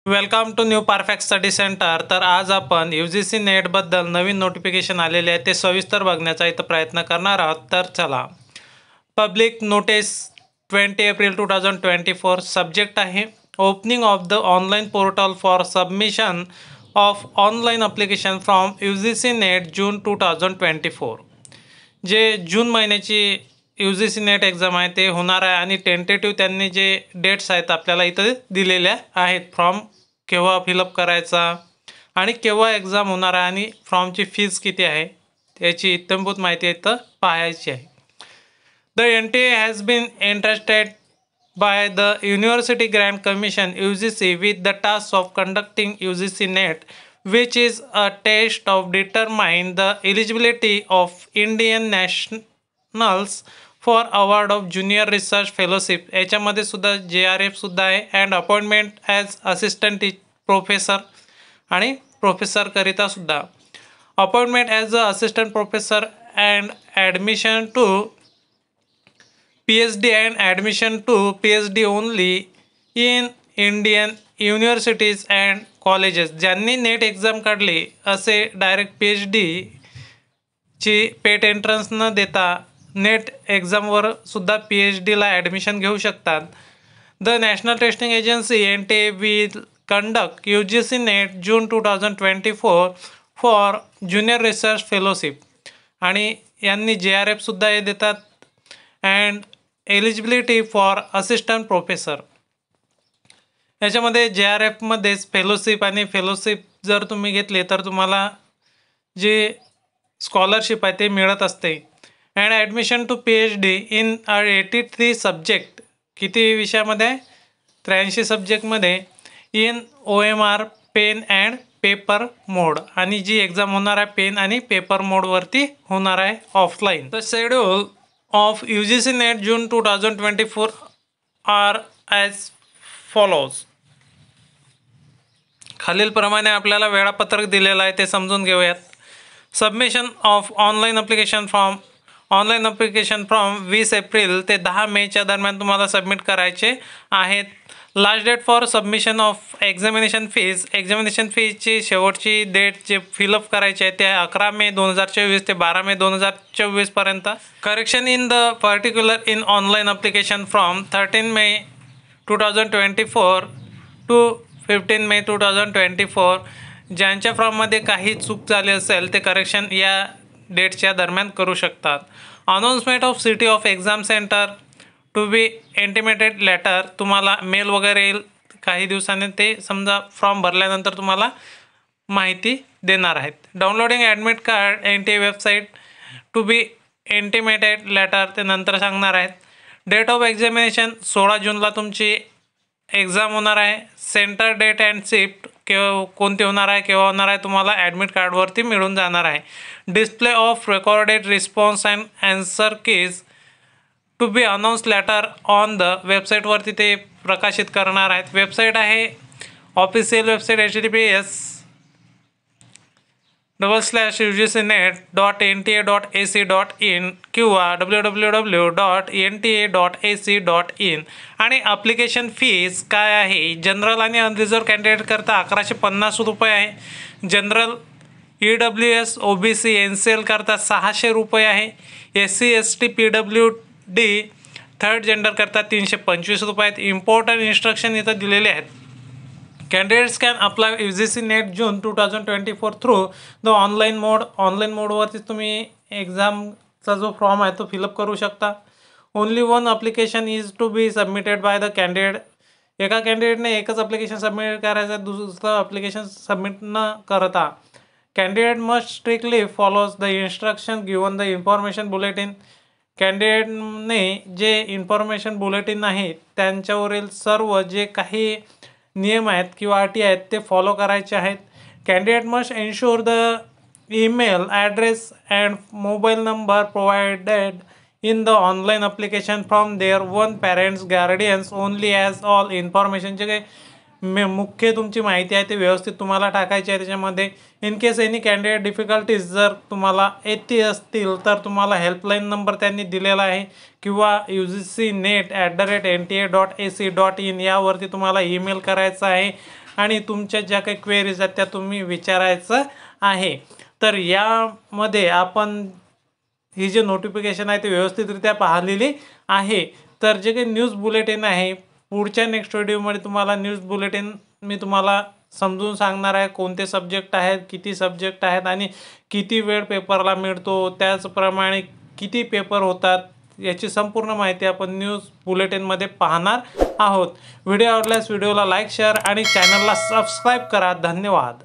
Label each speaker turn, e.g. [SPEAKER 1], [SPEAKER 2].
[SPEAKER 1] Welcome to new perfect study centre. तर आज आपण UGC नेटबद्दल नवीन नोटिफिकेशन आलेले आहे ते सविस्तर बघण्याचा इथं प्रयत्न करणार आहोत. तर चला. Public notice 20 April 2024. सब्जेक्ट आहे opening of the online portal for submission of online application from UGC NET June 2024. जे जून महिन्याची UGC नेट एक्झाम आहे ते होणार आहे आणि टेंटेटिव्ह त्यांनी जे डेट्स आहेत आपल्याला इथं दिलेल्या आहेत. फॉर्म केव्हा फिलअप करायचा आणि केव्हा एक्झाम होणार आहे आणि फॉर्मची फीज किती आहे त्याची इत्थंभूत माहिती इथं पाहायची आहे. The NTA has been interested by the University Grant Commission UGC with the task of conducting UGC NET, which is a test of determine the eligibility of Indian nationals for award of junior research fellowship. याच्यामध्ये सुद्धा JRF सुद्धा आहे and appointment as assistant professor आणि professor करिता सुद्धा appointment as a assistant professor and admission to PhD and admission to PhD only in Indian universities and colleges. ज्यांनी net exam काढली असे डायरेक्ट PhD ची पेट एंट्रन्स न देता नेट एक्झामवर सुद्धा PhDला ॲडमिशन घेऊ शकतात. The national testing agency NTA will conduct UGC NET June 2024 for junior research fellowship. आणि यांनी JRF सुद्धा हे देतात and eligibility for assistant professor. याच्यामध्ये JRFमध्येच फेलोशिप आणि फेलोशिप जर तुम्ही घेतले तर तुम्हाला जे स्कॉलरशिप आहे ते मिळत असते. And admission to PhD in 83 subject. किती विषयामध्ये? 83 सब्जेक्टमध्ये in OMR pen and paper mode. आणि जी एक्झाम होणार आहे पेन आणि पेपर मोडवरती होणार आहे offline. The schedule of UGC NET June 2024 are as follows. खालीलप्रमाणे आपल्याला वेळापत्रक दिलेलं आहे ते समजून घेऊयात. Submission of online application from 20 April ते 10 मेच्या दरम्यान तुम्हाला सबमिट करायचे आहेत. Last date for submission of examination फीजची शेवटची डेट जे फिलअप करायचे आहे ते 11 मे 2024 ते 12 मे 2024 पर्यंत. Correction in the particular in online application from 13 May 2024 to 15 May 2024. ज्यांच्या फॉर्ममध्ये काही चूक झाली असेल ते करेक्शन या डेटच्या दरम्यान करू शकतात. Announcement of city of exam centre to be intimated later. तुम्हाला मेल वगैरे येईल काही दिवसांनी. ते समजा फॉर्म भरल्यानंतर तुम्हाला माहिती देणार आहेत. Downloading admit card NTA website to be intimated later ते नंतर सांगणार आहेत. डेट ऑफ एक्झामिनेशन 16 जूनला तुमची एक्झाम होणार आहे. सेंटर डेट अँड शिफ्ट कोणती होणार आहे केव्हा होणार आहे तुम्हाला ॲडमिट कार्डवरती मिळून जाणार आहे. Display of recorded response and answer keys to be announce later on the वेबसाईटवरती ते प्रकाशित करणार आहेत. वेबसाईट आहे ऑफिशियल वेबसाईट https://ugcnet.nta.ac.in किंवा www.nta.ac.in. आणि ॲप्लिकेशन फीज काय आहे? जनरल आणि अनरिझर्व कॅन्डिडेट करता 1150 रुपये आहे. जनरल EWS OBC NCL करता 600 रुपये आहे. SC ST PWD third gender करता 325 रुपये आहेत. इम्पॉर्टंट इन्स्ट्रक्शन इथं दिलेले आहेत. Candidates can apply UGC NET June 2024 through the online मोडवरती तुम्ही एक्झामचा जो फॉर्म आहे तो फिलअप करू शकता. Only one application is to be submitted by the candidate. एका कॅन्डिडेटने एकच अप्लिकेशन सबमिट करायचं, दुसरं अप्लिकेशन सबमिट न करता. Candidate must strictly follows the instruction given the information bulletin. कॅन्डिडेटने जे इन्फॉर्मेशन बुलेटिन आहे त्यांच्यावरील सर्व जे काही नियम आहेत किंवा अटी आहेत ते फॉलो करायचे आहेत. Candidate must ensure the email address and mobile number provided in the online application from their own parents guardians only as all information. जे काही मुख्य तुमची माहिती आहे ते व्यवस्थित तुम्हाला टाकायची आहे त्याच्यामध्ये. In case any candidate difficulties जर तुम्हाला येते असतील तर तुम्हाला हेल्पलाईन नंबर त्यांनी दिलेला आहे किंवा UGCnet@nta.ac.in यावरती तुम्हाला ईमेल करायचा आहे. आणि तुमच्या ज्या काही क्वेरीज आहेत त्या तुम्ही विचारायचं आहे। तर यामध्ये आपण ही जे नोटिफिकेशन आहे ते व्यवस्थितरित्या पाहिलेली आहे। तर जे काही न्यूज बुलेटिन आहे पुढच्या नेक्स्ट व्हिडिओमध्ये तुम्हाला न्यूज बुलेटिन मी तुम्हाला समजून सांगणार आहे, कोणते सब्जेक्ट आहेत, किती सब्जेक्ट आहेत आणि किती वेळ पेपरला मिळतो, त्याचप्रमाणे किती पेपर होतात याची संपूर्ण माहिती आपण न्यूज बुलेटिनमध्ये पाहणार आहोत। व्हिडिओ आवडल्यास व्हिडिओला लाईक, शेअर आणि चॅनलला सबस्क्राईब करा। धन्यवाद।